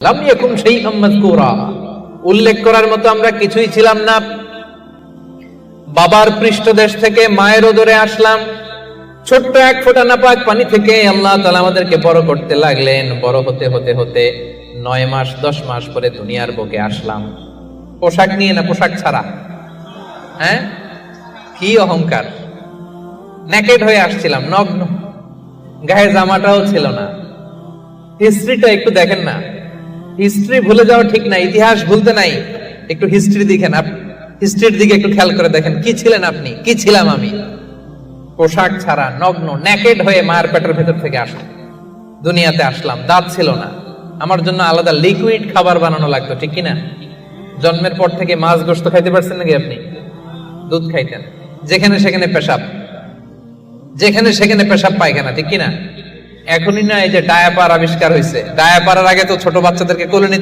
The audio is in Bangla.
লাম ইয়াকুন শাইআম মাযকুরা, উল্লেখ করার মতো আমরা কিছুই ছিলাম না। বাবার পৃষ্ঠদেশ থেকে মায়ের উদরে আসলাম, ছোট্ট এক ফোঁটা নাপাক পানি থেকে আল্লাহ তাআলা আমাদেরকে বড় করতে লাগলেন। বড় হতে হতে হতে 9 মাস 10 মাস পরে দুনিয়ার বুকে আসলাম। পোশাক নিয়ে না, পোশাক ছাড়া। হ্যাঁ, কি অহংকার! নেকেড হয়ে আসছিলাম, নগ্ন, গায়ে জামাটাও ছিল না। হিস্ট্রিটা একটু দেখেন না, হিস্ট্রি ভুলে যাওয়া ঠিক না, ইতিহাস ভুলতে নাই। একটু হিস্ট্রি দেখেন, হিস্ট্রির দিকে একটু খেয়াল করে দেখেন, কি ছিলেন আপনি, কি ছিলাম আমি। পোশাক ছাড়া, নগ্ন, নেকেড হয়ে মায়ের পেটের ভেতর থেকে আসলাম, দুনিয়াতে আসলাম। দাঁত ছিল না, আমার জন্য আলাদা লিকুইড খাবার বানানো লাগতো, ঠিক কিনা? জন্মের পর থেকে মাছ গোশত খাইতে পারছেন নাকি আপনি? দুধ খাইতেন, যেখানে সেখানে পেশাব, যেখানে সেখানে পেশাব পায়খানা, ঠিক কিনা? এখনই না এই যে ডায়াপার আবিষ্কার হয়েছে, ডায়াপারের আগে তো ছোট বাচ্চাদেরকে কোলে নিতে